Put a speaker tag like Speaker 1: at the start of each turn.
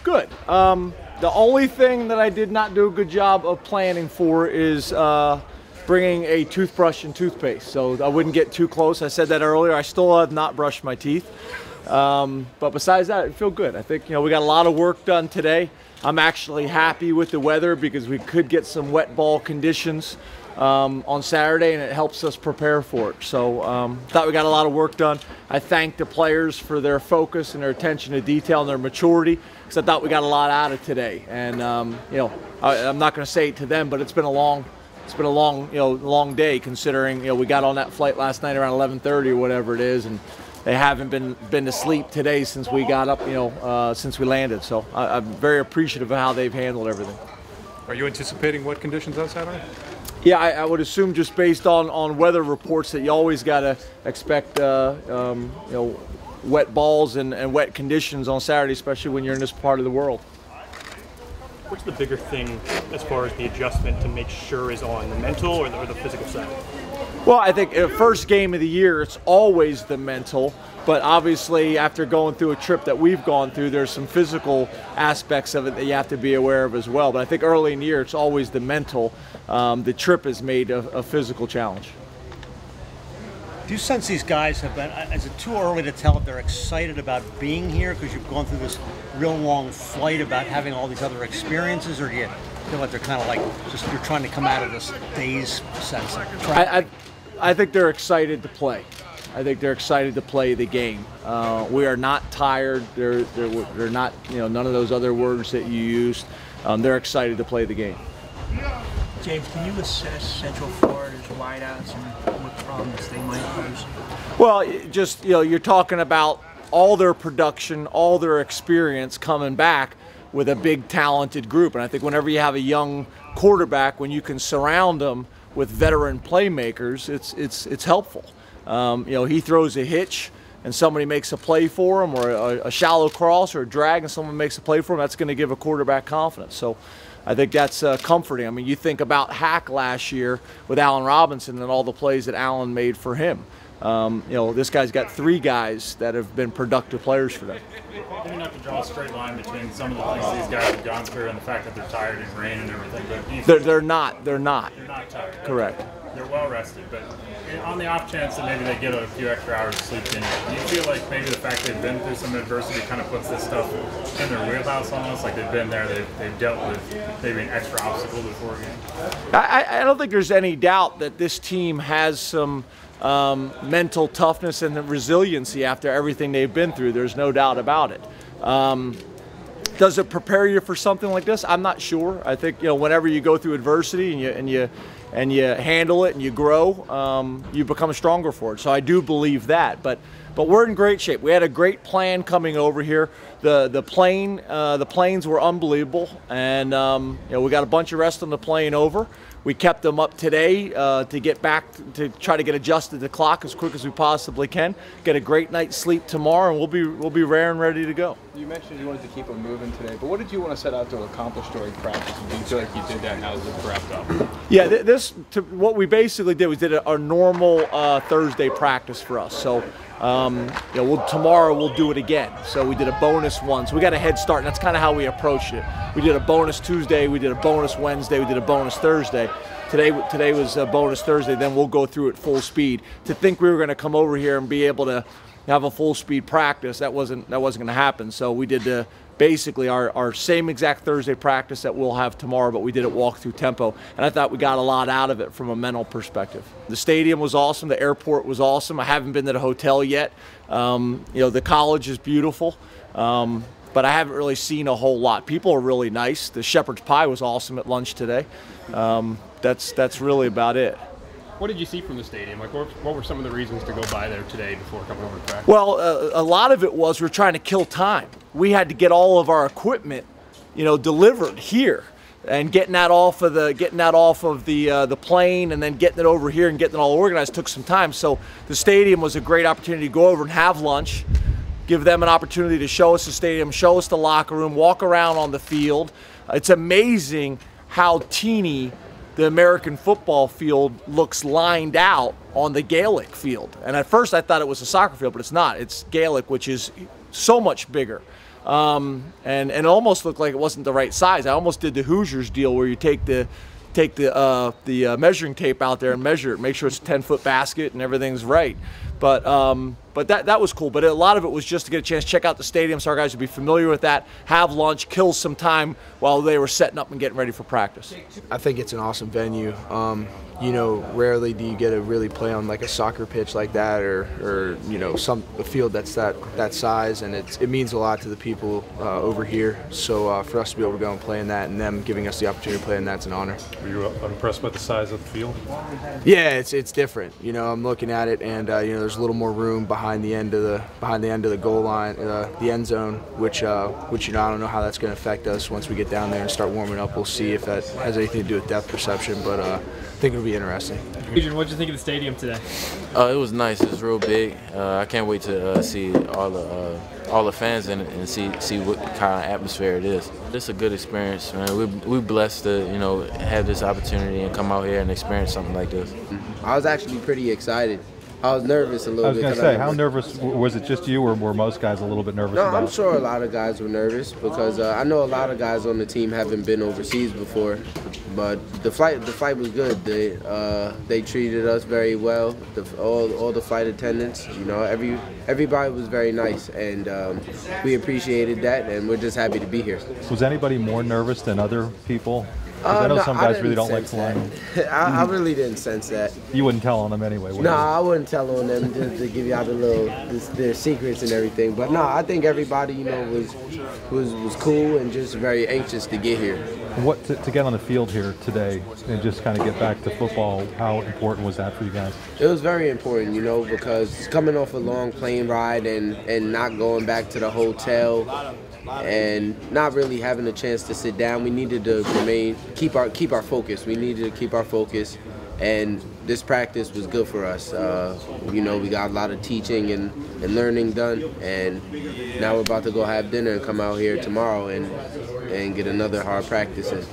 Speaker 1: Good. The only thing that I did not do a good job of planning for is bringing a toothbrush and toothpaste, so I wouldn't get too close. I said that earlier. I still have not brushed my teeth, but besides that, I feel good. I think, you know, we got a lot of work done today. I'm actually happy with the weather because we could get some wet ball conditions on Saturday, and it helps us prepare for it. So thought we got a lot of work done. I thank the players for their focus and their attention to detail and their maturity, because I thought we got a lot out of today. And you know, I'm not going to say it to them, but it's been a long, long day, considering, you know, we got on that flight last night around 11:30 or whatever it is, and they haven't been to sleep today since we got up, you know, since we landed. So I'm very appreciative of how they've handled everything.
Speaker 2: Are you anticipating wet conditions on Saturday?
Speaker 1: Yeah, I would assume, just based on weather reports, that you always got to expect you know, wet balls and wet conditions on Saturday, especially when you're in this part of the world.
Speaker 3: What's the bigger thing as far as the adjustment to make sure is on, the mental or the physical side?
Speaker 1: Well, I think first game of the year, it's always the mental, but obviously after going through a trip that we've gone through, there's some physical aspects of it that you have to be aware of as well. But I think early in the year, it's always the mental. The trip has made a physical challenge.
Speaker 4: Do you sense these guys have been, is it too early to tell if they're excited about being here because you've gone through this real long flight about having all these other experiences, or do you feel like they're kind of like just you're trying to come out of this daze sense?
Speaker 1: I think they're excited to play. I think they're excited to play the game. We are not tired. They're not, you know, none of those other words that you used. They're excited to play the game.
Speaker 5: James, can you assess Central Florida's wideouts and what problems they might pose?
Speaker 1: Well, just, you know, you're talking about all their production, all their experience coming back with a big talented group. And I think whenever you have a young quarterback, when you can surround them with veteran playmakers, it's helpful. You know, he throws a hitch and somebody makes a play for him, or a shallow cross or a drag and someone makes a play for him, that's going to give a quarterback confidence. So I think that's comforting. I mean, you think about Hack last year with Allen Robinson and all the plays that Allen made for him. You know, this guy's got 3 guys that have been productive players for them.
Speaker 6: Maybe not to draw a straight line between some of the things these guys have gone through and the fact that they're tired and rain and everything, but
Speaker 1: they're not.
Speaker 6: They're not tired.
Speaker 1: Correct.
Speaker 6: They're well rested, but on the off chance that maybe they get a few extra hours of sleep in, do you feel like maybe the fact they've been through some adversity kind of puts this stuff in their wheelhouse almost, like they've been there, they've dealt with maybe an extra obstacle before a game?
Speaker 1: I don't think there's any doubt that this team has some mental toughness and resiliency after everything they've been through. There's no doubt about it. Does it prepare you for something like this? I'm not sure. I think, you know, whenever you go through adversity and you handle it and you grow, you become stronger for it. So I do believe that. But we're in great shape. We had a great plan coming over here. The planes were unbelievable, and you know, we got a bunch of rest on the plane over. We kept them up today to get back to try to get adjusted to the clock as quick as we possibly can. Get a great night's sleep tomorrow, and we'll be raring ready to go.
Speaker 7: You mentioned you wanted to keep them moving today, but what did you want to set out to accomplish during practice? And do you feel like you did that now that it's wrapped up?
Speaker 1: Yeah, what we basically did was did a normal Thursday practice for us. So you know, tomorrow we'll do it again. So we did a bonus one. So we got a head start, and that's kind of how we approached it. We did a bonus Tuesday, we did a bonus Wednesday, we did a bonus Thursday. Today was a bonus Thursday, then we'll go through it full speed. To think we were going to come over here and be able to have a full speed practice, that wasn't going to happen. So we did basically our same exact Thursday practice that we'll have tomorrow, but we did it walk through tempo, and I thought we got a lot out of it from a mental perspective. The stadium was awesome, the airport was awesome. I haven't been to the hotel yet. You know, the college is beautiful, but I haven't really seen a whole lot. People are really nice. The shepherd's pie was awesome at lunch today. That's really about it.
Speaker 2: What did you see from the stadium? Like, what were some of the reasons to go by there today before coming over to practice?
Speaker 1: Well, a lot of it was we're trying to kill time. We had to get all of our equipment, you know, delivered here, and getting that off of the plane, and then getting it over here and getting it all organized took some time. So the stadium was a great opportunity to go over and have lunch, give them an opportunity to show us the stadium, show us the locker room, walk around on the field. It's amazing how teeny the American football field looks lined out on the Gaelic field. And at first I thought it was a soccer field, but it's not. It's Gaelic, which is so much bigger. and it almost looked like it wasn't the right size. I almost did the Hoosiers deal where you take the measuring tape out there and measure it, make sure it's a 10-foot basket and everything's right. But that was cool. But a lot of it was just to get a chance to check out the stadium, so our guys would be familiar with that, have lunch, kill some time while they were setting up and getting ready for practice.
Speaker 8: I think it's an awesome venue. You know, rarely do you get to really play on like a soccer pitch like that, or you know, a field that's that size, and it means a lot to the people over here. So for us to be able to go and play in that, and them giving us the opportunity to play in that's an honor.
Speaker 9: Were you impressed by the size of the field?
Speaker 8: Yeah, it's different. You know, I'm looking at it, and you know, there's a little more room behind the end of the goal line, the end zone, which you know, I don't know how that's going to affect us once we get down there and start warming up. We'll see if that has anything to do with depth perception, but I think it'll be interesting.
Speaker 10: Adrian, what did you think of the stadium today?
Speaker 11: It was nice. It was real big. I can't wait to see all the fans in it and see what kind of atmosphere it is. It's a good experience, man. We're blessed to, you know, have this opportunity and come out here and experience something like this.
Speaker 12: I was actually pretty excited. I was nervous a little bit.
Speaker 9: I was going to say, how nervous was it? Just you, or were most guys a little bit nervous?
Speaker 12: No,
Speaker 9: about
Speaker 12: I'm sure a lot of guys were nervous because I know a lot of guys on the team haven't been overseas before. But the flight was good. They treated us very well. All the flight attendants, you know, everybody was very nice, and we appreciated that. And we're just happy to be here.
Speaker 9: Was anybody more nervous than other people? I know
Speaker 12: no,
Speaker 9: some guys really don't like flying.
Speaker 12: I really didn't sense that.
Speaker 9: You wouldn't tell on them anyway, would you?
Speaker 12: No, I wouldn't tell on them to give you out their secrets and everything. But no, I think everybody, you know, was cool and just very anxious to get here.
Speaker 9: What to get on the field here today and just kind of get back to football? How important was that for you guys?
Speaker 12: It was very important, you know, because coming off a long plane ride and not going back to the hotel and not really having a chance to sit down, we needed to keep our focus. We needed to keep our focus, and this practice was good for us. You know, we got a lot of teaching and learning done, and now we're about to go have dinner and come out here tomorrow and get another hard practice in.